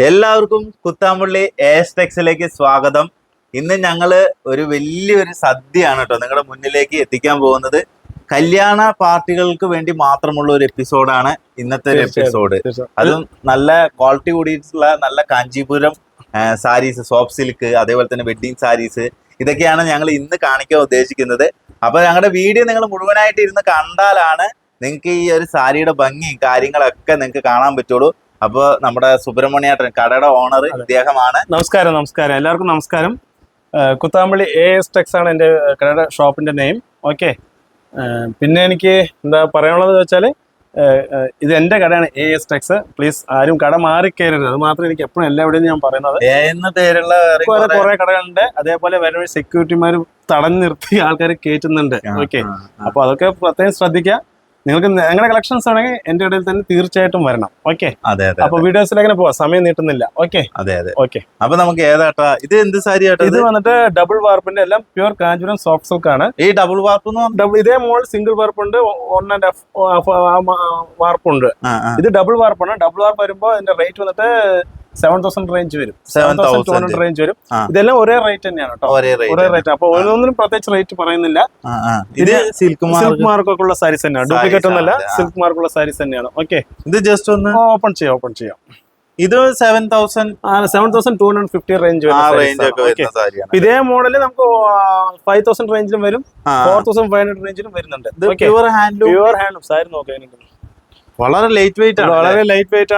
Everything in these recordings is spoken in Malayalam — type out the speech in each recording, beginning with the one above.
എല്ലാവർക്കും കുത്താമ്പള്ളി എസ്റ്റെക്സിലേക്ക് സ്വാഗതം. ഇന്ന് ഞങ്ങള് ഒരു വലിയൊരു സദ്യയാണ് കേട്ടോ നിങ്ങളുടെ മുന്നിലേക്ക് എത്തിക്കാൻ പോകുന്നത്. കല്യാണ പാർട്ടികൾക്ക് വേണ്ടി മാത്രമുള്ള ഒരു എപ്പിസോഡാണ് ഇന്നത്തെ ഒരു എപ്പിസോഡ്. അതും നല്ല ക്വാളിറ്റി കൂടിയിട്ടുള്ള നല്ല കാഞ്ചീപുരം സാരീസ്, സോഫ്റ്റ് സിൽക്ക്, അതേപോലെ തന്നെ വെഡ്ഡിങ് സാരീസ്, ഇതൊക്കെയാണ് ഞങ്ങൾ ഇന്ന് കാണിക്കാൻ ഉദ്ദേശിക്കുന്നത്. അപ്പൊ ഞങ്ങളുടെ വീഡിയോ നിങ്ങൾ മുഴുവനായിട്ട് ഇരുന്ന് കണ്ടാലാണ് നിങ്ങൾക്ക് ഈ ഒരു സാരിയുടെ ഭംഗിയും കാര്യങ്ങളൊക്കെ നിങ്ങൾക്ക് കാണാൻ പറ്റുള്ളൂ. അപ്പൊ നമ്മുടെ സുബ്രഹ്മണ്യേട്ടൻ, കടയുടെ ഓണർ, ഇദ്ദേഹമാണ്. നമസ്കാരം. എല്ലാവർക്കും നമസ്കാരം. കുത്താമ്പള്ളി എസ്റ്റെക്സ് ആണ് എൻ്റെ കടയുടെ ഷോപ്പിന്റെ നെയിം. ഓക്കെ, പിന്നെ എനിക്ക് എന്താ പറയാനുള്ളത് വെച്ചാൽ, ഇത് എൻ്റെ കടയാണ് എസ്റ്റെക്സ്. പ്ലീസ് ആരും കട മാറിക്കയറരുത്. അത് മാത്രമേ എനിക്ക് എപ്പോഴും എല്ലാവിടെയും ഞാൻ പറയുന്നത്. പേരുള്ള കുറെ കടകളുണ്ട്. അതേപോലെ വരുന്ന സെക്യൂരിറ്റിമാർ തടഞ്ഞു നിർത്തി ആൾക്കാർ കയറ്റുന്നുണ്ട്. ഓക്കെ, അപ്പൊ അതൊക്കെ പ്രത്യേകം ശ്രദ്ധിക്കുക. നിങ്ങൾക്ക് ഞങ്ങളുടെ കളക്ഷൻസ് ആണെങ്കിൽ എന്റെ ഇടയിൽ തന്നെ തീർച്ചയായിട്ടും വരണം. ഓക്കെ, അപ്പൊ വീഡിയോസിലേക്ക് പോവാം, സമയം നീട്ടുന്നില്ല. Okay, okay. അപ്പൊ നമുക്ക് ഏതാട്ടാ ഇത്, എന്ത് സാരി? ഇത് വന്നിട്ട് ഡബിൾ വാർപ്പിന്റെ എല്ലാം പ്യൂർ കാഞ്ചീപുരം സോഫ്റ്റ് സിൽക്ക് ആണ്. ഈ ഡബിൾ വാർപ്പ് ഇതേ മോൾ സിംഗിൾ വാർപ്പുണ്ട്, 1.5 വാർപ്പുണ്ട്. ഇത് ഡബിൾ വാർപ്പാണ്. ഡബിൾ വാർപ്പ് വരുമ്പോ ഇതിന്റെ റേറ്റ് വന്നിട്ട് 7,000 റേഞ്ച് വരും, 7,200 റേഞ്ച് വരും. ഇതെല്ലാം ഒരേ റേറ്റ് തന്നെയാണ് കേട്ടോ, ഒരേ റേറ്റ്. അപ്പൊ ഓരോന്നിനും പ്രത്യേകിച്ച് റേറ്റ് പറയുന്നില്ല. ഇത് സിൽക്ക് മാർക്കൊക്കെ ഉള്ള സാരീസ് തന്നെയാണ്, ഡ്യൂപ്ലിക്കേറ്റ് ഒന്നല്ല, സിൽക്ക് മാർക്കുള്ള സാരീസ് തന്നെയാണ്. ഓക്കെ, ഇത് ജസ്റ്റ് ഒന്ന് ഓപ്പൺ ചെയ്യാം. ഇത് 7,250 റേഞ്ച് വരും. ഇതേ മോഡല് നമുക്ക് 5,000 റേഞ്ചിലും വരും, 4,500 റേഞ്ചിലും വരുന്നുണ്ട്. പ്യുവർ ഹാൻഡ്ലൂം സാരി നോക്കാം. വളരെ ലൈറ്റ് വെയിറ്റ്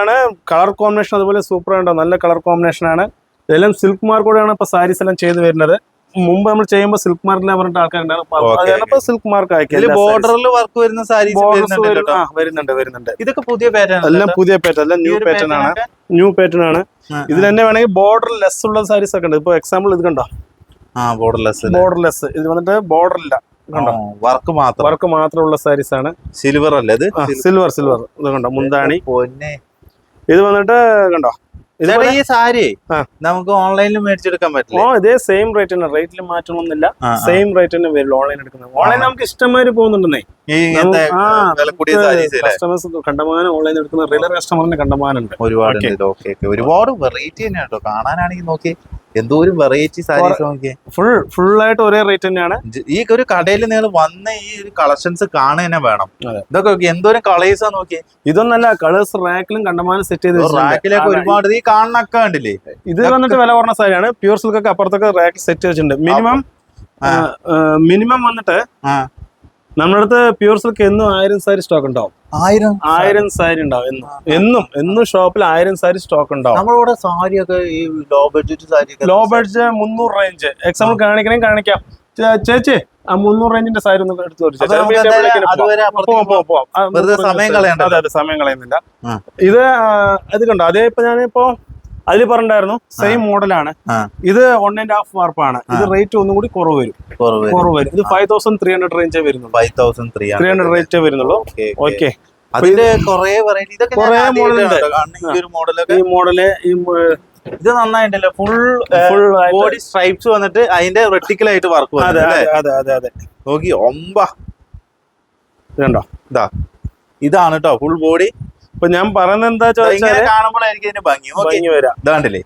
ആണ്. കളർ കോമ്പിനേഷൻ അതുപോലെ സൂപ്പർ ഉണ്ടോ, നല്ല കളർ കോമ്പിനേഷൻ ആണ്. ഇതെല്ലാം സിൽക്ക് മാർക്കോടെയാണ് ഇപ്പൊ സാരീസ് എല്ലാം ചെയ്ത് വരുന്നത്. മുമ്പ് നമ്മൾ ചെയ്യുമ്പോൾ സിൽക്ക് മാർക്കിനെ പറഞ്ഞിട്ട് ആൾക്കാരുണ്ടായിരുന്നു. സിൽക്ക് മാർക്ക് ആക്കി ബോർഡറിൽ വർക്ക് വരുന്ന സാരീസ് വരുന്നുണ്ട്. ഇതൊക്കെ പുതിയ പാറ്റേൺ, എല്ലാം പുതിയ പാറ്റേൺ, എല്ലാം ന്യൂ പാറ്റേൺ ആണ്. ഇതിൽ തന്നെ വേണമെങ്കിൽ ബോർഡർ ലെസ് ഉള്ള സാരീസ് ഒക്കെ ഉണ്ട്. ഇപ്പൊ എക്സാമ്പിൾ ഇത് കണ്ടോ, ബോർഡർലെസ്. ഇത് വന്നിട്ട് ബോർഡർ ഇല്ല, വർക്ക് മാത്രമുള്ള സാരീസ് ആണ്. സിൽവർ അല്ലേ ഇത്? സിൽവർ ഇത് കണ്ടോ, മുന്താണി. ഇത് വന്നിട്ട് കണ്ടോ, ഈ സാരി നമുക്ക് ഓൺലൈനിൽ മേടിച്ചെടുക്കാൻ പറ്റില്ല. ഇതേ സെയിം റേറ്റ് തന്നെ, റേറ്റിൽ മാറ്റമൊന്നുമില്ല, സെയിം റേറ്റ് തന്നെ വരും ഓൺലൈൻ എടുക്കുന്നത്. ഓൺലൈൻ നമുക്ക് ഇഷ്ടംമാതിരി പോകുന്നുണ്ടെന്നേ, കസ്റ്റമേഴ്സ് കണ്ടമാനം ഓൺലൈൻ എടുക്കുന്ന റെഗുലർ കസ്റ്റമറിന് കണ്ടമാനുണ്ട്. ഒരുപാട് വെറൈറ്റി തന്നെയാണ് കേട്ടോ കാണാനാണെങ്കിൽ. നോക്കി എന്തോരം വെറൈറ്റി സാരീസ് നോക്കിയേ, ഫുൾ ആയിട്ട് ഒരേ റേറ്റ് തന്നെയാണ്. ഈ ഒരു കടയിൽ നിങ്ങൾ വന്ന ഈ ഒരു കളക്ഷൻസ് കാണുക തന്നെ വേണം. ഇതൊക്കെ എന്തോരം കളേഴ്സാ നോക്കിയേ. ഇതൊന്നല്ല, കളേഴ്സ് റാക്കിലും കണ്ടമാനം സെറ്റ് ചെയ്ത് റാക്കിലേക്ക് ഒരുപാട്. ഈ കാണുന്നൊക്കെ കണ്ടില്ലേ, ഇത് വന്നിട്ട് വില കുറഞ്ഞ സാരിയാണ്. പ്യൂർ സിൽക്ക് ഒക്കെ അപ്പുറത്തൊക്കെ റാക്ക് സെറ്റ് വെച്ചിട്ടുണ്ട്. മിനിമം വന്നിട്ട് നമ്മുടെ അടുത്ത് പ്യൂർ സിൽക്ക് എന്നും 1000 സാരി സ്റ്റോക്ക് ഉണ്ടാവും. 1000 സാരി ഉണ്ടാവും എന്നും ഷോപ്പിൽ 1000 സാരി സ്റ്റോക്ക് ഉണ്ടാവും. നമ്മളിവിടെ സാരിയൊക്കെ ഈ ലോ ബഡ്ജറ്റ് 300 റേഞ്ച് എക്സാമ്പിൾ കാണിക്കാം. ചേച്ചി ആ 300 റേഞ്ചിന്റെ സാരി ഒന്ന് എടുത്തു സമയം കളയുന്നില്ല. ഇത് കണ്ടോ, അതേ ഇപ്പൊ ഞാനിപ്പോ അതിൽ പറഞ്ഞിട്ടുണ്ടായിരുന്നു, സെയിം മോഡലാണ്. ഇത് 1.5 വാർപ്പാണ്. ഇത് റേറ്റ് ഒന്നും കൂടി കുറവ് വരും. ഇത് 5,300 റേഞ്ചേ വരുന്നുള്ളൂ, 5,300 റേറ്റേ വരുന്നുള്ളൂ. ഓക്കെ, അതിന്റെ കുറെ മോഡലുണ്ട്. ഈ മോഡല് ഇത് നന്നായിട്ടല്ലേ, ഫുൾ ബോഡി സ്ട്രൈപ്സ് വന്നിട്ട് അതിന്റെ വെർട്ടിക്കൽ ആയിട്ട് വർക്ക്. അതെ നോക്കി ഇതുണ്ടോ, ഇതാണ് കേട്ടോ ഫുൾ ബോഡി. ഇപ്പൊ ഞാൻ പറയുന്നത് എന്താ ചോദിച്ചാൽ, കാണുമ്പോഴായിരിക്കും ഭംഗി വരാം. ഇതാണ്ടല്ലേ,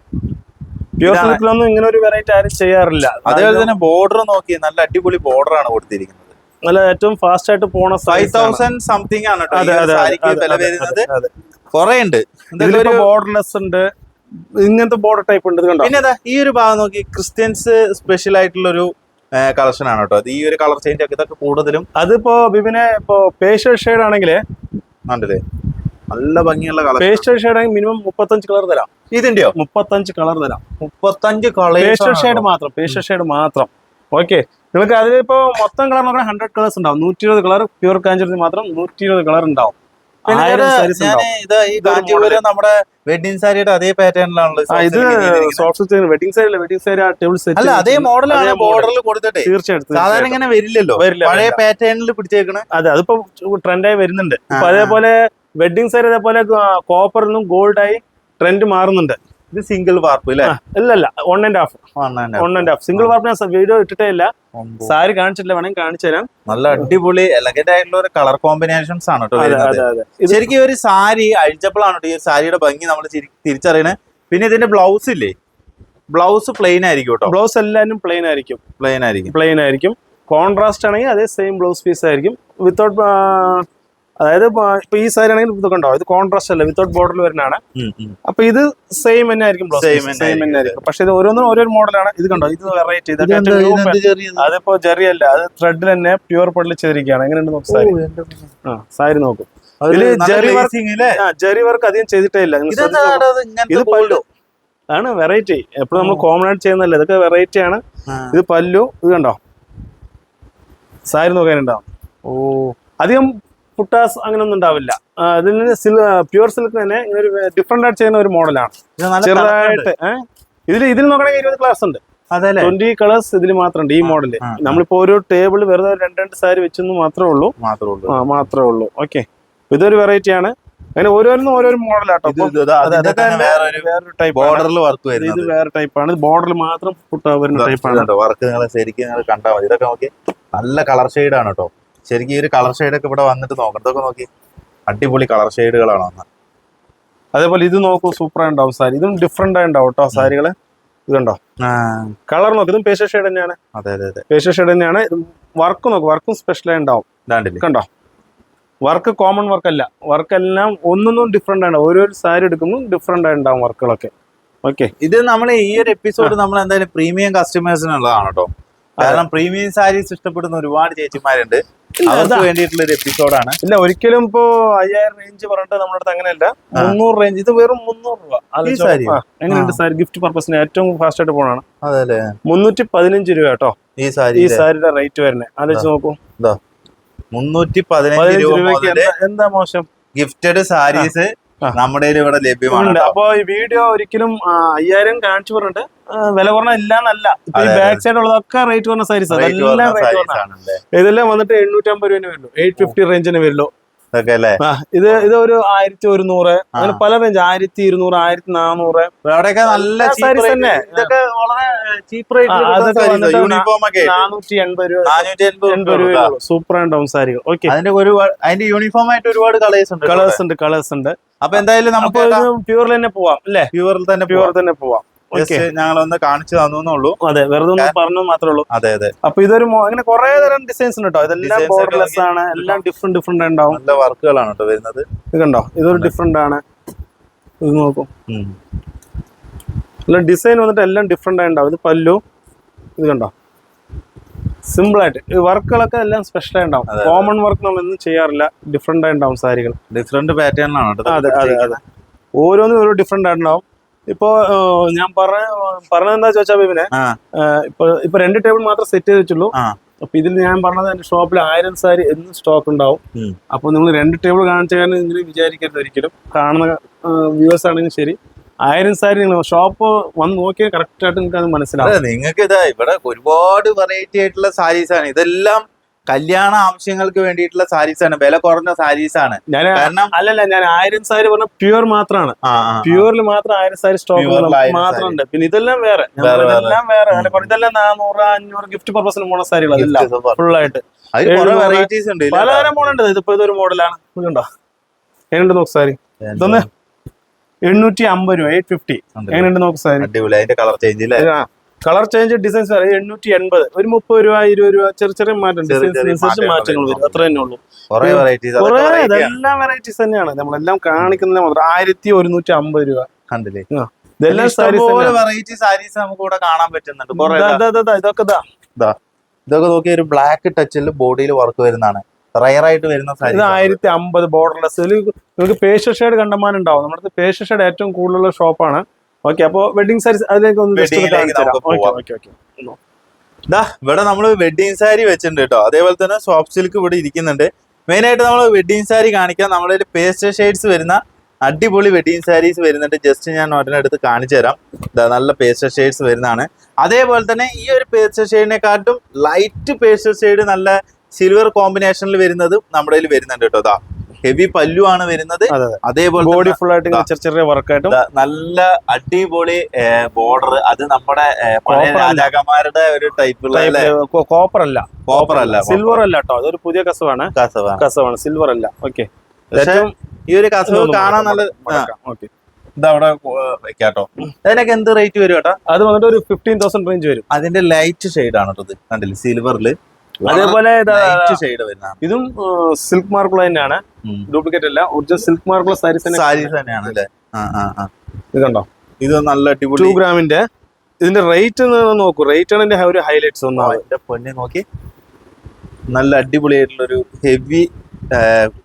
പ്യൂർ സിൽക്കിലൊന്നും ഇങ്ങനെ ഒരു വെറൈറ്റി ആരും ചെയ്യാറില്ല. അതേപോലെ തന്നെ ബോർഡർ നോക്കി, നല്ല അടിപൊളി ബോർഡർ ആണ് കൊടുത്തിരിക്കുന്നത്. നല്ല ഏറ്റവും ഫാസ്റ്റ് ആയിട്ട് പോണ 5,000 സംതിങ് ആണ് വില വരുന്നത്. കുറെ ഉണ്ട്, ബോർഡർലെസ് ഉണ്ട്, ഇങ്ങനത്തെ ബോർഡർ ടൈപ്പ് ഉണ്ട്. പിന്നെ ഈ ഒരു ഭാഗം നോക്കി, ക്രിസ്ത്യൻസ് സ്പെഷ്യൽ ആയിട്ടുള്ള ഒരു കളക്ഷൻ ആണ് കേട്ടോ. ഈ ഒരു കളർ ചേഞ്ച് ഒക്കെ ഇതൊക്കെ കൂടുതലും. അതിപ്പോ ബിബിനെ ഇപ്പൊ പേസ്റ്റൽ ഷെയ്ഡ് ആണെങ്കിലേ കണ്ടില്ലേ, നല്ല ഭംഗിയുള്ള കളർ. പേസ്റ്റൽ ഷെയ്ഡ് ആണെങ്കിൽ മിനിമം 35 കളർ തരാം. ഇതിന്റെയോ? 35 കളർ തരാം. 35 കളർ പേസ്റ്റൽ ഷെയ്ഡ് മാത്രം. ഓക്കെ, നിങ്ങൾക്ക് അതിലിപ്പോ മൊത്തം കളർ നോക്കാൻ 100 കളേഴ്സ് ഉണ്ടാവും. 120 കളർ പ്യൂർ കാഞ്ചീപുരത്തിൽ മാത്രം 120 കളർ ഉണ്ടാവും. നമ്മുടെ വെഡിങ് സാരിയുടെ അതേ പാറ്റേണിലാണല്ലോ ഇത്. Soft wedding sari table set അല്ല, അതേ മോഡലാണ് ബോർഡറിൽ കൊടുത്തിട്ട്. തീർച്ചയായിട്ടും സാധാരണ ഇങ്ങനെ വരില്ലല്ലോ, പഴയ പാറ്റേണിൽ പിടിച്ചേക്കണേ. അതെ, അതിപ്പോ ട്രെൻഡായി വരുന്നുണ്ട്. അതേപോലെ വെഡിങ് സാരി അതേപോലെ കോപ്പറിനും ഗോൾഡായി ട്രെൻഡ് മാറുന്നുണ്ട്. ഇത് സിംഗിൾ വാർപ്പ് അല്ലേ? ഇല്ല, 1.5 സിംഗിൾ വാർപ്പ്. ഞാൻ വീഡിയോ ഇട്ടിട്ടേ ഇല്ല, സാരി കാണിച്ചിട്ടില്ല, വേണമെങ്കിൽ കാണിച്ചു തരാം. നല്ല അടിപൊളി എലഗന്റ് ആയിട്ടുള്ള ഒരു കളർ കോമ്പിനേഷൻസ് ആണ് കേട്ടോ. ശരിക്കും ഒരു സാരി അഴിച്ചപ്പോഴാണ് ഈ സാരിയുടെ ഭംഗി നമ്മൾ തിരിച്ചറിയണേ. പിന്നെ ഇതിന്റെ ബ്ലൗസ് ഇല്ലേ, ബ്ലൗസ് പ്ലെയിൻ ആയിരിക്കും കേട്ടോ. ബ്ലൗസ് എല്ലാവരും പ്ലെയിൻ ആയിരിക്കും. കോൺട്രാസ്റ്റ് ആണെങ്കിൽ അതേ സെയിം ബ്ലൗസ് പീസ് ആയിരിക്കും വിത്തൗട്ട്, അതായത് ഇപ്പൊ ഈ സാരി ആണെങ്കിൽ ഇത് കണ്ടോ, ഇത് കോൺട്രാസ്റ്റ് അല്ല, വിത്തൗട്ട് ബോർഡറിൽ വരുന്നതാണ്. അപ്പൊ ഇത് സെയിം തന്നെ ആയിരിക്കും, സെയിം തന്നെ ആയിരിക്കും. പക്ഷെ ഇത് ഓരോന്നും ഓരോ മോഡലാണ്. ഇത് കണ്ടോ, ഇത് വെറൈറ്റി, അതിപ്പോ ജെറിയല്ല, അത് ത്രെഡിൽ തന്നെ പ്യൂർ പള്ളിൽ ചെയ്തിരിക്കുകയാണ്. എങ്ങനെയുണ്ട് നോക്കും സാരി. സാരി നോക്കും, ഇതില് ജെറി വർക്ക് അധികം ചെയ്തിട്ടേ ഇല്ല. ഇത് പല്ലു ആണ്, വെറൈറ്റി. എപ്പോഴും നമ്മൾ കോമൺ ആയിട്ട് ചെയ്യുന്നല്ലേ, ഇതൊക്കെ വെറൈറ്റി ആണ്. ഇത് പല്ലു, ഇത് കണ്ടോ സാരി നോക്കാനുണ്ടാവും. അധികം പുട്ടാസ് അങ്ങനെ ഒന്നും ഉണ്ടാവില്ല. ഇതിന് പ്യൂർ സിൽക്ക് തന്നെ ഇങ്ങനെ ഒരു ഡിഫറെന്റ് ആയിട്ട് ചെയ്യുന്ന ഒരു മോഡലാണ്. ചെറുതായിട്ട് ഇതിൽ നോക്കണമെങ്കിൽ 20 കളേഴ്സ് ഉണ്ട്, 20 കളേഴ്സ് ഇതിൽ മാത്രമുണ്ട് ഈ മോഡല്. നമ്മളിപ്പോ ഒരു ടേബിൾ വെറുതെ 2 സാരി വെച്ചെന്ന് മാത്രമേ ഉള്ളൂ. ഓക്കെ, ഇതൊരു വെറൈറ്റി ആണ്. അങ്ങനെ ഓരോന്നും ഓരോരോ മോഡലാട്ടോ. വേറൊരു ടൈപ്പ് ഇത് വേറെ ടൈപ്പാണ്. ബോർഡറിൽ മാത്രം വരുന്ന ടൈപ്പാണ്. വർക്ക് ശരിക്കും കണ്ടാൽ മതി. ഇതൊക്കെ നോക്കി നല്ല കളർ ഷെയ്ഡാണ് കേട്ടോ. ശരിക്കും ഈ ഒരു കളർ ഷെയ്ഡൊക്കെ ഇവിടെ വന്നിട്ട് നോക്കാം. ഇതൊക്കെ നോക്കി അടിപൊളി കളർ ഷെയ്ഡുകളാണ് വന്നത്. അതേപോലെ ഇത് നോക്കൂ, സൂപ്പർ ഉണ്ടാവും സാരി. ഇതും ഡിഫറെന്റ് ആയിട്ടുണ്ടാവും കേട്ടോ സാരികള്. ഇത് കണ്ടോ കളർ നോക്ക്, ഇതും പേസ്റ്റൽ ഷെയ്ഡ് തന്നെയാണ്. പേസ്റ്റൽ ഷെയ്ഡ് തന്നെയാണ്. വർക്ക് നോക്ക്, വർക്കും സ്പെഷ്യൽ ആയി ഉണ്ടാവും. കണ്ടോ, വർക്ക് കോമൺ വർക്ക് അല്ല, വർക്കെല്ലാം ഒന്നൊന്നും ഡിഫറെന്റ് ആണ്. ഓരോ സാരി എടുക്കുമ്പോൾ ഡിഫറെന്റ് ആയി ഉണ്ടാവും വർക്കുകളൊക്കെ. ഓക്കെ, ഇത് നമ്മൾ ഈ ഒരു എപ്പിസോഡ് നമ്മൾ എന്തായാലും പ്രീമിയം കസ്റ്റമേഴ്സിനുള്ളതാണ് കേട്ടോ. കാരണം പ്രീമിയം സാരീസ് ഇഷ്ടപ്പെടുന്ന ഒരുപാട് ചേച്ചിമാരുണ്ട്, അവർക്ക് വേണ്ടിയിട്ടുള്ള ഒരു എപ്പിസോഡാണ്. ഇല്ല, ഒരിക്കലും ഇപ്പോ 5000 റേഞ്ച് പറഞ്ഞിട്ട് നമ്മുടെ അടുത്ത് അങ്ങനെയല്ല. 300 റേഞ്ച്, ഇത് വെറും 300 രൂപ. എങ്ങനെയുണ്ട് സാരി? ഗിഫ്റ്റ് പർപ്പസിന് ഏറ്റവും ഫാസ്റ്റ് ആയിട്ട് പോണാണ്. 315 രൂപ കേട്ടോ ഈ സാരിയുടെ റേറ്റ് വരുന്നത്. ആലോചിച്ച് നോക്കൂ, 315 രൂപ. എന്താ മോശം? ഗിഫ്റ്റഡ് സാരീസ് നമ്മുടെ ഇവിടെ ലഭ്യമാണ്. അപ്പൊ ഈ വീഡിയോ ഒരിക്കലും 5000 കാണിച്ചു പറഞ്ഞിട്ട് വില കുറഞ്ഞ ഇല്ലാന്നല്ല. ഇപ്പൊ ഈ ബാക്ക് സൈഡ് ഉള്ളതൊക്കെ റേറ്റ് കുറഞ്ഞ സാരീസ്, അതെല്ലാം റേറ്റ് കുറഞ്ഞ. ഇതെല്ലാം വന്നിട്ട് 850 രൂപ വരുള്ളൂ, 850 റേഞ്ചിന് വരുള്ളൂ. ഇത് ഒരു 1100, അങ്ങനെ പല റേഞ്ച്, 1200, 1400. അവിടെയൊക്കെ നല്ല സാരീസ് തന്നെ. ഇതൊക്കെ വളരെ ചീപ്പ് റേറ്റ്. 480 രൂപ സൂപ്പർ ഉണ്ടാവും സാരികൾ. ഓക്കെ, അതിന്റെ യൂണിഫോം ആയിട്ട് ഒരുപാട് കളേഴ്സ് ഉണ്ട്. അപ്പൊ എന്തായാലും നമുക്ക് പ്യൂറിൽ തന്നെ പോവാം അല്ലേ? പ്യൂർ തന്നെ പോവാം. ഞങ്ങളൊന്ന് കാണിച്ചു തന്നുള്ളൂ. അതെ, വെറുതെ ഒന്ന് പറഞ്ഞു മാത്രമേ ഉള്ളൂ. അതെ. അപ്പൊ ഇതൊരു അങ്ങനെ കുറെ തരം ഡിസൈൻസ് ഉണ്ട് കേട്ടോ. ഇതെല്ലാം ബോർഡർലെസ് ആണ്, എല്ലാം ഡിഫറെന്റ് ഉണ്ടാവും. നല്ല വർക്കുകളാണ് കേട്ടോ വരുന്നത്. ഇത് കണ്ടോ, ഇതൊരു ഡിഫറെന്റ് ആണ്. ഇത് നോക്കും, എല്ലാം ഡിസൈൻ വന്നിട്ട് എല്ലാം ഡിഫറെന്റ് ആയി ഉണ്ടാവും. ഇത് പല്ലു, ഇത് കണ്ടോ, സിമ്പിൾ ആയിട്ട്. വർക്കുകളൊക്കെ എല്ലാം സ്പെഷ്യൽ ആയി ഉണ്ടാവും. കോമൺ വർക്ക് നമ്മളൊന്നും ചെയ്യാറില്ല, ഡിഫറെന്റ് ആയി ഉണ്ടാവും സാരികൾ. ഡിഫറെന്റ് പാറ്റേണിലാണ്. അതെ, ഓരോന്നും ഒരു ഡിഫറെന്റ് ആയിട്ടുണ്ടാവും. ഇപ്പൊ ഞാൻ പറഞ്ഞത് എന്താ ചോദിച്ചാ പിന്നെ ഇപ്പൊ 2 ടേബിൾ മാത്രം സെറ്റ് ചെയ്ത് വെച്ചുള്ളൂ. അപ്പൊ ഇതിൽ ഞാൻ പറഞ്ഞത് എന്റെ ഷോപ്പിൽ 1000 സാരി എന്നും സ്റ്റോക്ക് ഉണ്ടാവും. അപ്പൊ നിങ്ങൾ 2 ടേബിൾ കാണിച്ചാൽ ഇങ്ങനെ വിചാരിക്കരുത് ഒരിക്കലും. കാണുന്ന വ്യൂവേഴ്സ് ആണെങ്കിലും ശരി, 1000 സാരി നിങ്ങൾ ഷോപ്പ് വന്ന് നോക്കിയാൽ കറക്റ്റ് ആയിട്ട് നിങ്ങൾക്ക് അത് മനസ്സിലാവും. നിങ്ങൾക്ക് ഇതാ ഇവിടെ ഒരുപാട് വെറൈറ്റി ആയിട്ടുള്ള സാരീസ് ആണ്. ഇതെല്ലാം കല്യാണ ആവശ്യങ്ങൾക്ക് വേണ്ടിയിട്ടുള്ള സാരീസ് ആണ്, വില കുറഞ്ഞ സാരീസ് ആണ്. കാരണം അല്ലല്ല, ഞാൻ 1000 സാരി പറഞ്ഞ പ്യൂർ മാത്രമാണ്. പ്യൂറിൽ മാത്രം 1000 സാരി സ്റ്റോക്ക് മാത്രമുണ്ട്. പിന്നെ ഇതെല്ലാം വേറെ, ഇതെല്ലാം 400, 500 ഗിഫ്റ്റ് പർപ്പസിന് പോണ സാരികൾ. അതെല്ലാം ഫുൾ ആയിട്ട് പലതരം മോഡുണ്ട്. ഇതിപ്പോ ഇതൊരു മോഡലാണ്. ഇതുണ്ടോ, എങ്ങനെയുണ്ട് നോക്ക് സാരി. ഇതൊന്ന് 850 രൂപ, 850. എങ്ങനെയുണ്ട് നോക്ക് സാരി. അതിന്റെ colour change colour change designs 880, ഒരു 30 രൂപ 20 രൂപ ചെറിയ മാറ്റം, ഡിസൈൻസിനനുസരിച്ച് മാറ്റങ്ങൾ വരും. അത്ര തന്നെ ഉള്ളൂ. ഇതെല്ലാം വെറൈറ്റീസ് തന്നെയാണ് നമ്മളെല്ലാം കാണിക്കുന്നത്. 1150 രൂപ കണ്ടില്ലേ. ഇതെല്ലാം വെറൈറ്റി സാരീസ് നമുക്ക് ഇവിടെ കാണാൻ പറ്റുന്നുണ്ട്. ഇതൊക്കെ നോക്കി ഒരു ബ്ലാക്ക് ടച്ചിൽ ബോഡിയിൽ വർക്ക് വരുന്നതാണ്. റയറായിട്ട് വരുന്ന സാരി 1050 ബോർഡർലെസ്. നിങ്ങൾക്ക് പേസ്റ്റൽ ഷെയ്ഡ് കണ്ടമാനം ഉണ്ടാവും. നമ്മുടെ പേസ്റ്റൽ ഷെയ്ഡ് ഏറ്റവും കൂടുതലുള്ള ഷോപ്പാണ്. ഓക്കെ, അപ്പൊ വെഡിങ് സാരീസ് അതിലേക്ക് ഇവിടെ നമ്മള് വെഡിങ് സാരി വെച്ചിട്ടുണ്ട് കേട്ടോ. അതേപോലെ തന്നെ സോഫ്റ്റ് സിൽക്ക് ഇവിടെ ഇരിക്കുന്നുണ്ട്. മെയിൻ ആയിട്ട് നമ്മൾ വെഡിങ് സാരി കാണിക്കാം. നമ്മുടെ പേസ്റ്റൽ ഷെയ്ഡ്സ് വരുന്ന അടിപൊളി വെഡിങ് സാരീസ് വരുന്നുണ്ട്. ജസ്റ്റ് ഞാൻ ഒരെണ്ണെടുത്ത് കാണിച്ചു തരാം. നല്ല പേസ്റ്റൽ ഷെയ്ഡ്സ് വരുന്നതാണ്. അതേപോലെ തന്നെ ഈ ഒരു പേസ്റ്റൽ ഷെയ്ഡിനെക്കാട്ടും ലൈറ്റ് പേസ്റ്റൽ ഷെയ്ഡ് നല്ല സിൽവർ കോമ്പിനേഷനിൽ വരുന്നതും നമ്മുടെ വരുന്നുണ്ട് കേട്ടോ. ഹെവി പല്ലു ആണ് വരുന്നത്. അതേപോലെ ബോഡി ഫുൾ ആയിട്ട് ചെറിയ വർക്കായിട്ടും നല്ല അടിപൊളി ബോർഡർ. അത് നമ്മുടെ പഴയ രാജാക്കന്മാരുടെ ഒരു ടൈപ്പുള്ള കോപ്പർ അല്ല സിൽവർ അല്ല കേട്ടോ. അതൊരു പുതിയ കസവാണ്, സിൽവർ അല്ല. ഓക്കെ, ഈ ഒരു കസവ് കാണാൻ നല്ല ഇതവിടെ വെക്കാട്ടോ. അതിനൊക്കെ എന്ത് റേറ്റ് വരും കേട്ടോ? അത് വന്നിട്ട് ഒരു 15,000 റേഞ്ച് വരും. അതിന്റെ ലൈറ്റ് ഷെയ്ഡ് ആണ് ഇത്, കണ്ടില്ലേ, സിൽവറില് അതേപോലെ ഷെയ്ഡ് വരുന്ന. ഇതും സിൽക്ക് മാർക്കുള്ള തന്നെയാണ്, ഡ്യൂപ്ലിക്കേറ്റ് അല്ല, ഒറിജിനൽ സിൽക്ക് മാർക്കുള്ള സാരീസ് തന്നെയാണ് അല്ലേ? ഇത് കണ്ടോ, ഇത് നല്ല അടിപൊളി 2 ഗ്രാമിന്റെ. ഇതിന്റെ റേറ്റ് നോക്കൂ, റേറ്റ് ആണ് ഇതിന്റെ ഒരു ഹൈലൈറ്റ്സ്. ഒന്നാമത് പൊന്നെ നോക്കി, നല്ല അടിപൊളിയായിട്ടുള്ള ഒരു ഹെവി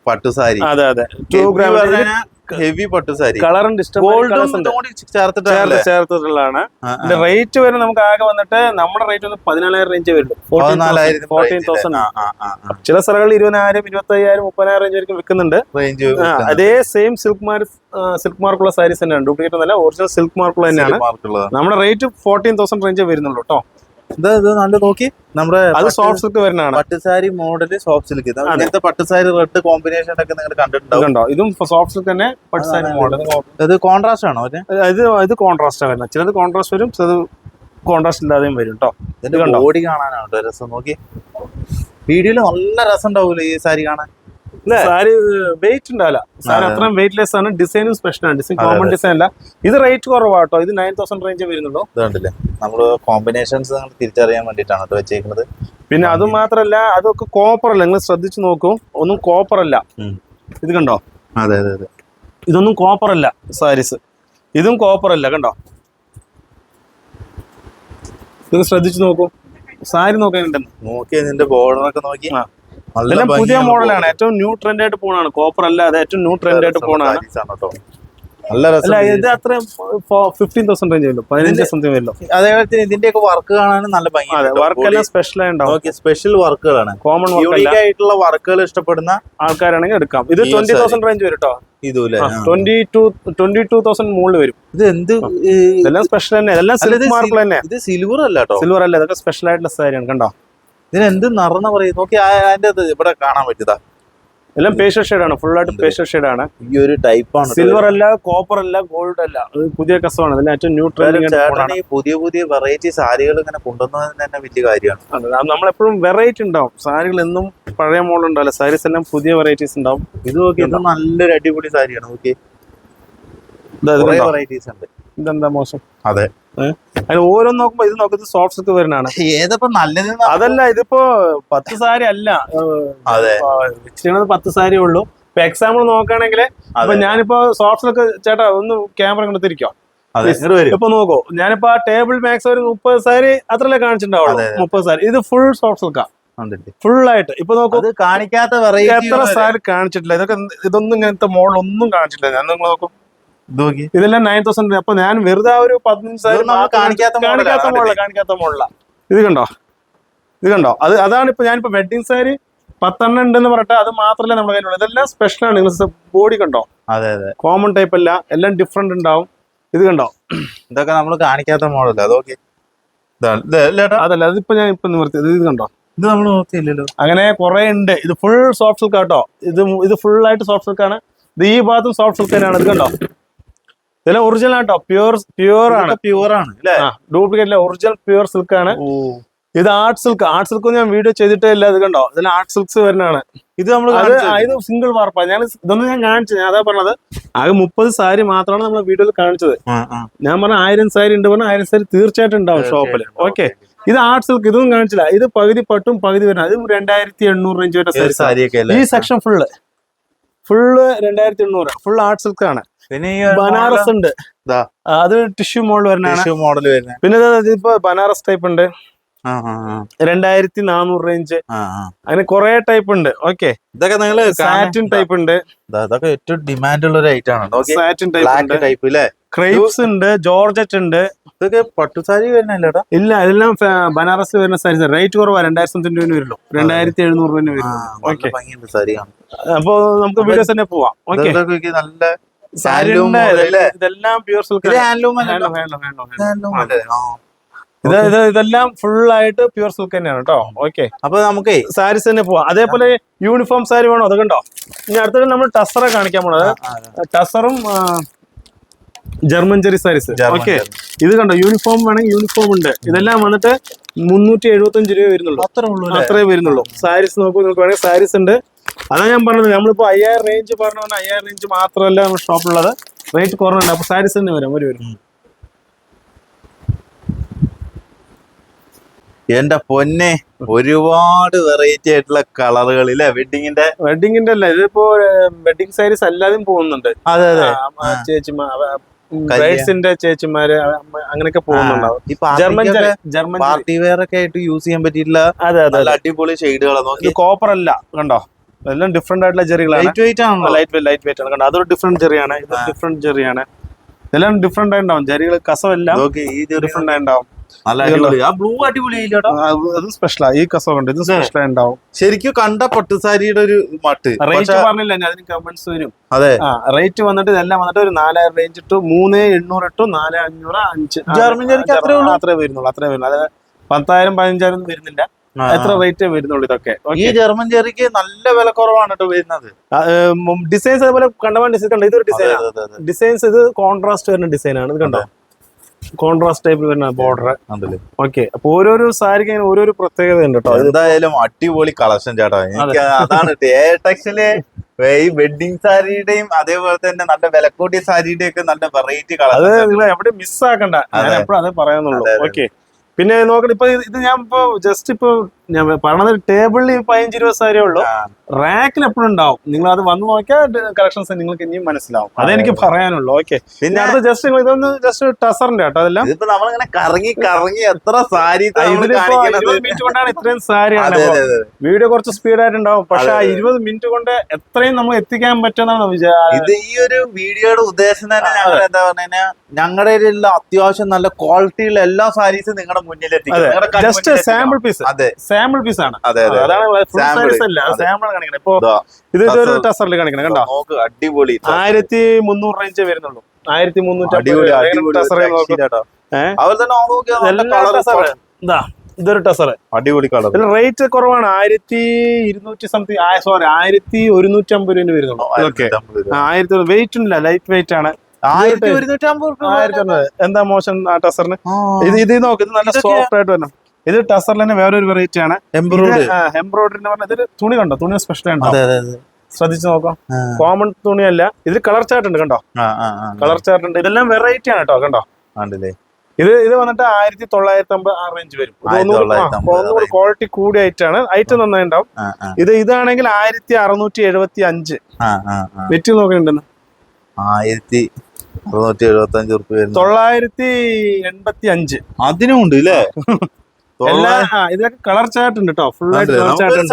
പട്ടുസാരി. അതെ അതെ, 2 ഗ്രാം ഹെവി പട്ടുസാരി. കളറുണ്ട്, ചേർത്തിട്ടുള്ളതാണ്. ഇതിന്റെ റേറ്റ് വരെ നമുക്ക് ആകെ വന്നിട്ട് നമ്മുടെ റേറ്റ് വന്ന് 14,000 റേഞ്ച് വരുള്ളൂ. 14,000. ചില സ്ഥലങ്ങളിൽ 20,000, 25,000, 30,000 റേഞ്ച് വരെയും വിൽക്കുന്നുണ്ട്. അതേ സെയിം സിൽക്ക് മാർക്കുള്ള സാരീസ് തന്നെയാണ്, ഡ്യൂപ്ലിക്കേറ്റ് ഒന്നല്ല, ഒറിജിനൽ സിൽക്ക് മാർക്കുള്ള തന്നെയാണ്. നമ്മുടെ റേറ്റ് 14,000 റേഞ്ച് വരുന്നുള്ളൂ കേട്ടോ. നല്ല നോക്കി, നമ്മുടെ അത് സോഫ്റ്റ് സിൽക്ക് വരുന്നതാണ്, പട്ടുസാരി മോഡല് സോഫ്റ്റ് സിൽക്ക്. ഇങ്ങനത്തെ പട്ടുസാരി റെഡ് കോമ്പിനേഷൻ ഒക്കെ നിങ്ങൾ കണ്ടിട്ടുണ്ടോ? ഇതും സോഫ്റ്റ് സിൽക്ക് തന്നെ, പട്ടുസാരി മോഡൽ. ഇത് കോൺട്രാസ്റ്റ് ആണോ? ഇത് കോൺട്രാസ്റ്റ് വരുന്നത്, ചിലത് കോൺട്രാസ്റ്റ് വരും, ചിലത് കോൺട്രാസ്റ്റ് ഇല്ലാതെയും വരും കേട്ടോ. ഇതിന്റെ ബോഡി കാണാനാണ് രസം. നോക്കി, വീഡിയോയില് നല്ല രസം ഉണ്ടാവൂലേ ഈ സാരി കാണാൻ? സാരി വെയിറ്റ് ഉണ്ടാവില്ല, സാരി അത്രയും വെയിറ്റ്ലെസ് ആണ്. ഡിസൈനും സ്പെഷ്യൽ ആണ്, ഡിസൈൻ കോമൺ ഡിസൈൻ അല്ല. ഇത് റേറ്റ് കുറവാട്ടോ, ഇത് 9,000 റേഞ്ച് വരുന്നുള്ളൂ. ഇതുണ്ടല്ലേ, നമ്മള് കോമ്പിനേഷൻസ് തിരിച്ചറിയാൻ വേണ്ടിട്ടാണ് വെച്ചേക്കുന്നത്. പിന്നെ അത് മാത്രല്ല, അതൊക്കെ കോപ്പർ അല്ല, നിങ്ങൾ ശ്രദ്ധിച്ചു നോക്കൂ, ഒന്നും കോപ്പർ അല്ല. ഇത് കണ്ടോ? അതെ അതെ അതെ, ഇതൊന്നും കോപ്പർ അല്ല സാരീസ്, ഇതും കോപ്പർ അല്ല. കണ്ടോ, ഇത് ശ്രദ്ധിച്ചു നോക്കൂ, സാരി നോക്കാനുണ്ടെന്ന് നോക്കി, ഇതിന്റെ ബോർഡറൊക്കെ നോക്കി. ഇതെല്ലാം പുതിയ മോഡലാണ്, ഏറ്റവും ന്യൂ ട്രെൻഡ് ആയിട്ട് പോണാണ്. കോപ്പർ അല്ല, അത് ഏറ്റവും ന്യൂ ട്രെൻഡ് ആയിട്ട് പോണാണ്. അല്ല, ഇത് അത്രയും 15,000 റേഞ്ച് വരും, 15 സംതിങ് വരും. അതേപോലെ ഇതിന്റെ ഒക്കെ വർക്ക് കാണാനും നല്ല ഭംഗിയാണ്. വർക്ക് എല്ലാം സ്പെഷ്യൽ ആയിട്ടുണ്ടാവും, സ്പെഷ്യൽ വർക്കുകളാണ്, കോമൺ യൂണിക് ആയിട്ടുള്ള വർക്കുകൾ ഇഷ്ടപ്പെടുന്ന ആൾക്കാരാണെങ്കിൽ എടുക്കാം. ഇത് 20,000 റേഞ്ച് വരും കേട്ടോ. ഇതുപോലെ 22,000 മുകളിൽ വരും. ഇത് എന്ത്, ഇതെല്ലാം സ്പെഷ്യൽ തന്നെ, ഇതെല്ലാം സിൽക്ക് മാർക്കിൾ തന്നെ. ഇത് സിൽവർ അല്ല കേട്ടോ, സിൽവർ അല്ല, ഇതൊക്കെ സ്പെഷ്യൽ ആയിട്ടുള്ള സാരിയാണ്. കണ്ടോ, ഇതിന് എന്ത് നിറന്ന പറയും നോക്കി, അതിന്റെ ഇവിടെ കാണാൻ പറ്റുതാ. എല്ലാം പേസ്റ്റൽ ഷെയ്ഡ് ആണ്, ഫുൾ ആയിട്ട് പേസ്റ്റൽ ഷെയ്ഡ് ആണ്. ഈ ഒരു ടൈപ്പ് ആണ്, സിൽവർ അല്ല, കോപ്പർ അല്ല, ഗോൾഡ് അല്ല, പുതിയ കസമാണ്. ഇതിന് ഏറ്റവും ന്യൂ ട്രെൻഡിങ്. പുതിയ പുതിയ വെറൈറ്റി സാരികൾ ഇങ്ങനെ കൊണ്ടുവന്നതിന് തന്നെ വലിയ കാര്യമാണ്. നമ്മളെപ്പോഴും വെറൈറ്റി ഉണ്ടാവും, സാരികൾ എന്നും പഴയ മോഡൽ ഉണ്ടാവില്ല, സാരീസ് എല്ലാം പുതിയ വെറൈറ്റീസ് ഉണ്ടാവും. ഇത് നോക്കി, ഇത് നല്ലൊരു അടിപൊളി സാരിയാണ്. നോക്കി, വെറൈറ്റീസ് ഉണ്ട്. ഇതെന്താ മോശം? അതെ, അതിന് ഓരോന്ന് നോക്കുമ്പോ ഇത് നോക്കുന്നത് സോഫ്റ്റ് സിൽക്ക് വരുന്നതാണ്. ഏതപ്പോ നല്ലത്? അതല്ല, ഇതിപ്പോ 10 സാരി അല്ല, വെച്ചിരിക്കുന്നത് 10 സാരി ഉള്ളൂ. ഇപ്പൊ എക്സാമ്പിൾ നോക്കുകയാണെങ്കിൽ, അപ്പൊ ഞാനിപ്പോ സോഫ്റ്റ് സിൽക്ക്, ചേട്ടാ ഒന്ന് ക്യാമറ കണ്ടെത്തിരിക്കോ, ഇപ്പൊ നോക്കൂ, ഞാനിപ്പോ ആ ടേബിൾ മാക്സ് ഒരു 30 സാരി അത്രല്ലേ കാണിച്ചിട്ടുണ്ടാവുള്ളൂ. 30 സാരി, ഇത് ഫുൾ സോഫ്റ്റ് സിൽക്കാ, ഫുൾ ആയിട്ട്. ഇപ്പൊ നോക്കൂ, കാണിക്കാത്ത എത്ര സാരി കാണിച്ചിട്ടില്ല, ഇതൊക്കെ ഇതൊന്നും ഇങ്ങനത്തെ മോഡൽ ഒന്നും കാണിച്ചിട്ടില്ല. ഞാൻ നിങ്ങൾ നോക്കും, ഇതെല്ലാം 9,000. അപ്പൊ ഞാൻ വെറുതെ ഒരു 15 സാരി കാണിക്കാത്ത മോഡലാ. ഇത് കണ്ടോ, ഇത് കണ്ടോ, അതാണ് ഇപ്പൊ ഞാനിപ്പോ വെഡിങ് സാരി 10 ഉണ്ടെന്ന് പറഞ്ഞിട്ട് അത് മാത്രമല്ല നമ്മുടെ കയ്യിലുള്ളത്. ഇതെല്ലാം സ്പെഷ്യൽ ആണ്. നിങ്ങൾ ബോഡി കണ്ടോ, കോമൺ ടൈപ്പ് അല്ല, എല്ലാം ഡിഫറെന്റ് ഉണ്ടാവും. ഇത് കണ്ടോ, ഇതൊക്കെ നമ്മൾ കാണിക്കാത്ത മോഡൽ. അതല്ല, അതിപ്പോ ഞാൻ ഇപ്പൊ നിവർത്തിയത്. ഇത് കണ്ടോ, ഇത് നമ്മൾ നോക്കിയില്ലല്ലോ. അങ്ങനെ കുറെ ഉണ്ട്. ഇത് ഫുൾ സോഫ്റ്റ് സിൽക്ക് കേട്ടോ, ഇത് ഫുൾ ആയിട്ട് സോഫ്റ്റ് സിൽക്ക് ആണ്. ഇത് ഈ ഭാഗത്തും സോഫ്റ്റ് സിൽക്ക് തന്നെയാണ്. ഇത് കണ്ടോ, ഇതെല്ലാം ഒറിജിനൽ ആട്ടോ, പ്യൂർ ആണ്, ഡ്യൂപ്ലിക്കേറ്റ് അല്ല, ഒറിജിനൽ പ്യൂർ സിൽക്ക് ആണ്. ഇത് ആർട്ട് സിൽക്ക് ഞാൻ വീഡിയോ ചെയ്തിട്ടേ ഇല്ല. ഇത് കണ്ടോ, ഇതെല്ലാം ആർട്ട് സിൽക്സ് വരുന്നതാണ്. ഇത് ഇത് സിംഗിൾ വാർപ്പാണ്. ഇതൊന്നും ഞാൻ കാണിച്ചത്, ഞാൻ അതാ പറഞ്ഞത്, ആകെ 30 സാരി മാത്രമാണ് നമ്മൾ വീഡിയോയിൽ കാണിച്ചത്. ഞാൻ പറഞ്ഞ 1000 സാരി ഉണ്ട് പറഞ്ഞാൽ 1000 സാരി തീർച്ചയായിട്ടും ഉണ്ടാവും ഷോപ്പിൽ. ഓക്കെ, ഇത് ആർട്ട് സിൽക്ക്, ഇതൊന്നും കാണിച്ചില്ല. ഇത് പകുതി പട്ടും പകുതി വരുന്നത്, ഇത് 2,800 റേഞ്ച് വരുന്ന സാരി. ഈ section full 2,800 full art silk ആണ്. പിന്നെ ബനാറസ് ഉണ്ട്, അത് ടിഷ്യൂ മോഡൽ വരുന്നതാണ്. പിന്നെ ഇപ്പൊ ബനാറസ് ടൈപ്പ് ഉണ്ട്, 2,400 റേഞ്ച്. അങ്ങനെ കുറെ ടൈപ്പ് ഉണ്ട്. ഓക്കെ, ഇതൊക്കെ നിങ്ങള് സാറ്റിൻ ടൈപ്പ് ഉണ്ട്, ഇതൊക്കെ ഏറ്റവും ഡിമാൻഡ് ഉള്ള ഒരു ഐറ്റം ആണ്. സാറ്റിൻ ടൈപ്പ് ഉണ്ട്, ക്രേപ്സ് ഉണ്ട്, ജോർജറ്റ് ഉണ്ട്. ഇതൊക്കെ പട്ടുസാരി വരുന്നില്ലടാ? ഇല്ല, ഇതെല്ലാം ബനാറസിൽ വരുന്ന സാരി. റേറ്റ് കുറവാ, 2,000 രൂപ വരുള്ളൂ, 2,700 രൂപ വരും. ഓക്കെ, അപ്പൊ നമുക്ക് വീഡിയോസ് തന്നെ പോവാം. ഓക്കെ, നല്ല ഇതെല്ലാം പ്യൂർ സിൽക്ക്, ഇതെല്ലാം ഫുൾ ആയിട്ട് പ്യൂർ സിൽക്ക് തന്നെയാണ് കേട്ടോ. ഓക്കെ, അപ്പൊ നമുക്ക് സാരീസ് തന്നെ പോവാം. അതേപോലെ യൂണിഫോം സാരി വേണോ? അത് കണ്ടോ, ഇനി അടുത്തിടെ നമ്മൾ ടസറ കാണിക്കാൻ പോണത്. ടസറും ജർമ്മൻ ചെറി സാരീസ്. ഓക്കെ, ഇത് കണ്ടോ, യൂണിഫോം വേണമെങ്കിൽ യൂണിഫോം ഉണ്ട്. ഇതെല്ലാം വന്നിട്ട് 375 രൂപ വരുന്നുള്ളൂ, അത്രേ വരുന്നുള്ളൂ. സാരീസ് നോക്കൂ, നിങ്ങൾക്ക് വേണമെങ്കിൽ സാരീസ് ഉണ്ട്. അതാ ഞാൻ പറഞ്ഞത്, നമ്മളിപ്പോ 5,000 റേഞ്ച് പറഞ്ഞ 5,000 റേഞ്ച് മാത്രമല്ല നമ്മുടെ ഷോപ്പിലുള്ളത്. റേറ്റ് കുറവുണ്ട്. അപ്പൊ സാരീസ് തന്നെ വരും വരും. എന്റെ പൊന്നെ, ഒരുപാട് വെറൈറ്റി ആയിട്ടുള്ള കളറുകളിലെ വെഡിങ്ങിന്റെ അല്ല, ഇതിപ്പോ വെഡിങ് സാരീസ് അല്ലാതെയും പോകുന്നുണ്ട്. അതെ അതെ, ബ്രൈഡ്സിന്റെ ചേച്ചിമാര് അങ്ങനെയൊക്കെ പോകുന്നുണ്ടാവും. ജർമ്മൻ പാർട്ടി വെയർ ഒക്കെ ആയിട്ട് യൂസ് ചെയ്യാൻ പറ്റിയിട്ടുള്ള നല്ല അടിപൊളി ഷെയ്ഡുകളാണ്. നോക്കി, കോപ്പർ അല്ല, കണ്ടോ, എല്ലാം ഡിഫറെന്റ് ആയിട്ടുള്ള ജെറികളാണ്. ലൈറ്റ് വെയിറ്റ് ആണ്, ലൈറ്റ് വെയിറ്റ് ആണ്. കണ്ടോ, അതൊരു ഡിഫറെന്റ് ജെറിയാണ്, ഇത് ഡിഫറെന്റ് ജെറിയാണ്. ഇതെല്ലാം ഡിഫറെന്റ് ആയിട്ടുണ്ടാവും. ജെറികൾ കസവെല്ലാം ഡിഫറെന്റ് ആയിട്ടുണ്ടാവും. ബ്ലൂ അടിപൊളി, അത് സ്പെഷ്യലാ. ഈ കസവ് ഉണ്ട്, ഇത് സ്പെഷ്യൽ ഉണ്ടാവും. ശരിക്കും കണ്ട പട്ടുസാരിയുടെ ഒരു മട്ട്. റേറ്റ് പറഞ്ഞില്ല, അതിന് കമന്റ്സ് വരും. അതെ, റേറ്റ് വന്നിട്ട് ഇതെല്ലാം വന്നിട്ട് ഒരു 4000 റേഞ്ച് ടു 3800 ടു 4500 5 ജർമ്മൻ ജെറിക്ക് അത്രേ വരുന്നുള്ളൂ. അത് 10,000 15,000 വരുന്നില്ല. എത്ര റേറ്റ് വരുന്നുള്ളൂ ഇതൊക്കെ. ഈ ജർമ്മൻ ജെറിക്ക് നല്ല വില കുറവാണ് കേട്ടോ വരുന്നത്. ഡിസൈൻസ് അതുപോലെ കണ്ടമാൻ ഡിസൈൻ കണ്ടോ, ഇതൊരു ഡിസൈൻ ഡിസൈൻസ്. ഇത് കോൺട്രാസ്റ്റ് വരുന്ന ഡിസൈൻ ആണ്. ഇത് കണ്ടോ, കോൺട്രാസ്റ്റ് ടൈപ്പ് വരുന്ന ബോർഡർ. ഓക്കെ, അപ്പൊ ഓരോരോ സാരിക്ക് ഓരോരോ പ്രത്യേകത ഉണ്ട് കേട്ടോ. എന്തായാലും അടിപൊളി കളക്ഷൻ ചേട്ടാ. എനിക്ക് അതാണ് ടെക്സിലെ ഈ വെഡിങ് സാരിയുടെയും അതേപോലെ തന്നെ നല്ല വിലക്കൂട്ടിയ സാരിയുടെ ഒക്കെ നല്ല വെറൈറ്റി കളർ. അത് നിങ്ങൾ എവിടെ മിസ് ആക്കണ്ട, ഞാൻ എപ്പോഴും അതേ പറയാനുള്ളൂ. ഓക്കെ, പിന്നെ നോക്കട്ടെ, ഇപ്പൊ ഇത് ഞാൻ ഇപ്പൊ ജസ്റ്റ് ഇപ്പൊ ഞാൻ പറഞ്ഞത് ടേബിളിൽ 15-20 സാരിയേ ഉള്ളൂ. റാക്കിൽ എപ്പോഴും ഉണ്ടാവും. നിങ്ങൾ അത് വന്ന് നോക്കിയാൽ കളക്ഷൻസ് നിങ്ങൾക്ക് ഇനിയും മനസ്സിലാവും. അതെനിക്ക് പറയാനുള്ളൂ. ഓക്കെ, പിന്നെ അടുത്ത ജസ്റ്റ് ഇതൊന്ന് ജസ്റ്റ് ടസറിന്റെ കേട്ടോ. അതെല്ലാം നമ്മളിങ്ങനെ കറങ്ങി കറങ്ങി എത്ര സാരി 20 മിനിറ്റ് കൊണ്ടാണ് ഇത്രയും സാരി. വീഡിയോ കുറച്ച് സ്പീഡായിട്ടുണ്ടാവും, പക്ഷെ ആ 20 മിനിറ്റ് കൊണ്ട് എത്രയും നമ്മൾ എത്തിക്കാൻ പറ്റുമെന്നാണ് വിചാരം. ഇത് ഈ ഒരു വീഡിയോയുടെ ഉദ്ദേശം തന്നെ ഞങ്ങൾ എന്താ പറഞ്ഞാൽ ഞങ്ങളുടെ അത്യാവശ്യം നല്ല ക്വാളിറ്റിയുള്ള എല്ലാ സാരീസും നിങ്ങളുടെ മുന്നിൽ എത്തിക്കും. Just sample piece. അതെ, സാമ്പിൾ പീസ് ആണ്. അതാണ് ഫുൾ സാരീസ് അല്ല, സാമ്പിൾ കാണിക്കണം. ഇപ്പൊ ഇത് ഇതൊരു ടസറിൽ കാണിക്കണം, കണ്ടോ, അടിപൊളി 1300 റേഞ്ച് വരുന്നുള്ളൂ. 1300. ഇതൊരു ടസർ, അടിപൊളി കളർ. റേറ്റ് കുറവാണ്, 1200 സംതിങ്, സോറി 1150 രൂപ വരുന്നുള്ളൂ. ഓക്കെ, 1000 വെയിറ്റ് ഉണ്ടല്ല, ലൈറ്റ് വെയിറ്റ് ആണ്. 1150. എന്താ മോശം ആ ടസറിന്? ഇത് നോക്ക്, ഇത് നല്ല സോഫ്റ്റ് ആയിട്ട് വരണം. ഇത് ടസറിൽ തന്നെ വേറൊരു വെറൈറ്റി ആണ്, എംബ്രോയിഡറി എന്ന് പറഞ്ഞാൽ. ഇത് തുണി കണ്ടോ, തുണി സ്പെഷ്യൽ ഉണ്ടോ, ശ്രദ്ധിച്ചു നോക്കാം. കോമൺ തുണിയല്ല, ഇതിൽ കളർ ചാർട്ട് ഉണ്ട്, കണ്ടോ, കളർ ചാർട്ട് ഉണ്ട്. ഇതെല്ലാം വെറൈറ്റി ആണ് കേട്ടോ, കണ്ടോ. ഇത് വന്നിട്ട് 1950 ആ റേഞ്ച് വരും. ഒന്നുകൂടി ക്വാളിറ്റി കൂടിയ ഐറ്റാണ്, ഐറ്റം നന്നായി ഉണ്ടാവും. ഇതാണെങ്കിൽ 1675 വെറ്റ് നോക്കുന്നുണ്ടെന്ന്. 1675 റുപ്യ, 985. അതിനും ഉണ്ട് അല്ലേ? ഇതിലൊക്കെ കളർ ചാർട്ട് ഉണ്ട് കേട്ടോ, ഫുൾ ആയിട്ട്.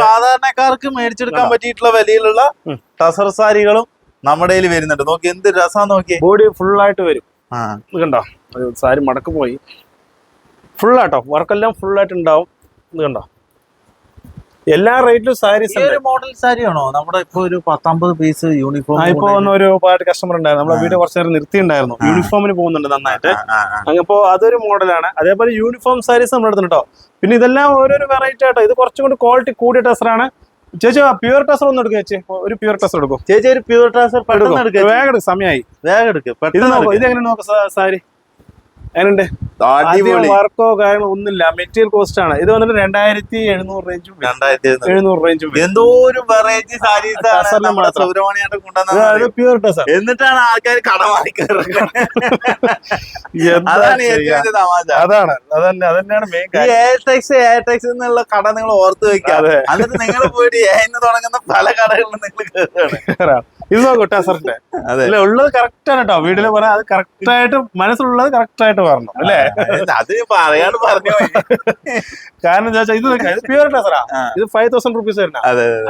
സാധാരണക്കാർക്ക് മേടിച്ചെടുക്കാൻ പറ്റിയിട്ടുള്ള വിലയിലുള്ള ടസർ സാരികളും നമ്മുടെ കയ്യിൽ വരുന്നുണ്ട്. നോക്കി എന്ത് രസാന്ന് നോക്കി. ബോഡി ഫുൾ ആയിട്ട് വരും, കണ്ടോ. സാരി മടക്ക് പോയി, ഫുൾ ആട്ടോ, വർക്കെല്ലാം ഫുൾ ആയിട്ട് ഉണ്ടാവും. ഇത് കണ്ടോ, എല്ലാ റേറ്റിലും സാരീസ്. മോഡൽ സാരിയാണോ നമ്മുടെ ഇപ്പൊ ഒരു 10-50 പീസ് യൂണിഫോം? ഇപ്പൊ ഒരു പാട്ട് കസ്റ്റമർ ഉണ്ടായിരുന്നു, നമ്മളെ വീഡിയോ കുറച്ചു നേരം നിർത്തിയിട്ടുണ്ടായിരുന്നു. യൂണിഫോമിന് പോകുന്നുണ്ട് നന്നായിട്ട്. അപ്പോ അതൊരു മോഡലാണ്. അതേപോലെ യൂണിഫോം സാരീസ് നമ്മുടെ അടുത്ത് കേട്ടോ. പിന്നെ ഇതെല്ലാം ഓരോരോ വെറൈറ്റി ആട്ടോ. ഇത് കുറച്ചും കൂടി ക്വാളിറ്റി കൂടിയ ടസറാണ്. ചേച്ചി പ്യൂർ ടസർ ഒന്ന് എടുക്കുക ചേച്ചി, ഒരു പ്യൂർ ടസർ എടുക്കും ചേച്ചി. ഒരു പ്യൂർ ടസർ വേഗം എടുക്കും, സമയമായി, വേഗം എടുക്കും. ഇത് നോക്കൂ, ഇത് എങ്ങനെ നോക്കാം സാരി, എങ്ങനെയുണ്ട്? വർക്കോ കാര്യങ്ങളോ ഒന്നുമില്ല, മെറ്റീരിയൽ കോസ്റ്റ് ആണ്. ഇത് വന്നിട്ട് 2700 റേഞ്ചും 700 റേഞ്ചും. എന്തോ ഒരു വെറൈറ്റി സാരീസ് പ്യൂർ ടസർ. എന്നിട്ടാണ് ആൾക്കാർ കട വാങ്ങിക്കാറ്. അതാണ് അതന്നെയാണ് മെയിൻ കാര്യം. എയർടെക്സ് എന്നുള്ള കട നിങ്ങൾ ഓർത്ത് വെക്കാതെ, എന്നിട്ട് നിങ്ങൾ പോയിട്ട് എന്ന് തുടങ്ങുന്ന പല കടകളിലും നിങ്ങൾ കയറുകയാണ്. ഇത് നോക്കൂ ടസറിന്റെ. അല്ല, ഉള്ളത് കറക്റ്റ് ആണ് കേട്ടോ. വീട്ടില് പറയാം, അത് കറക്റ്റ് ആയിട്ട് മനസ്സിലുള്ളത് കറക്റ്റ് ആയിട്ട് പറഞ്ഞു അല്ലേ? അത് പറയാണ്ട് പറഞ്ഞു. കാരണം എന്താ വെച്ചാൽ ഇത് പ്യൂർ ടസറാ. ഇത് 5000 റുപ്പീസ് വരുന്ന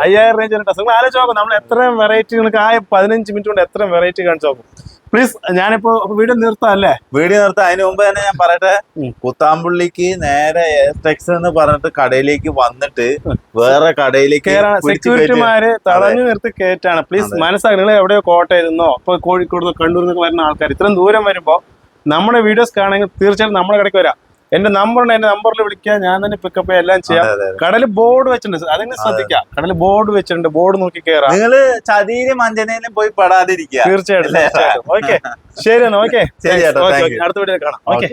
5000 റേഞ്ച് ടസർ. നിങ്ങൾ ആലോചിച്ച് നോക്കും, നമ്മൾ എത്രയും വെറൈറ്റി നിങ്ങൾക്ക് 15 മിനിറ്റ് കൊണ്ട് എത്രയും വെറൈറ്റി കാണിച്ചു നോക്കും. പ്ലീസ്, ഞാനിപ്പോ വീഡിയോ നിർത്താം അല്ലേ? വീഡിയോ നിർത്താം. അതിന് മുമ്പ് തന്നെ ഞാൻ പറയട്ടെ, കുത്താമ്പുള്ളിക്ക് നേരെ എയർടെക്സ് എന്ന് പറഞ്ഞിട്ട് കടയിലേക്ക് വന്നിട്ട് വേറെ കടയിലേക്ക് സെക്യൂരിറ്റിമാര് തടഞ്ഞു നിർത്തി കയറ്റാണ്. പ്ലീസ് മനസ്സിലാക്കി, നിങ്ങൾ എവിടെയോ കോട്ടയിരുന്നോ ഇപ്പൊ കോഴിക്കോട് കണ്ണൂരിൽ നിന്ന് വരുന്ന ആൾക്കാർ ഇത്രയും ദൂരം വരുമ്പോ നമ്മുടെ വീഡിയോസ് കാണുമെങ്കിൽ തീർച്ചയായിട്ടും നമ്മുടെ കടയ്ക്ക് വരാം. എന്റെ നമ്പറുണ്ട്, എന്റെ നമ്പറിൽ വിളിക്കുക, ഞാൻ തന്നെ പിക്കപ്പ് എല്ലാം ചെയ്യാം. കടല് ബോർഡ് വെച്ചിട്ടുണ്ട്, അതിനെ ശ്രദ്ധിക്കാം. കടല് ബോർഡ് വെച്ചിട്ടുണ്ട്, ബോർഡ് നോക്കി കയറാം. നിങ്ങള് ചതിയിലും അഞ്ജനയിലും പോയി പെടാതിരിക്കുക. തീർച്ചയായിട്ടും. ഓക്കെ, ശരി എന്നാ. ഓക്കെ, അടുത്ത വീഡിയോ കാണാം. ഓക്കെ.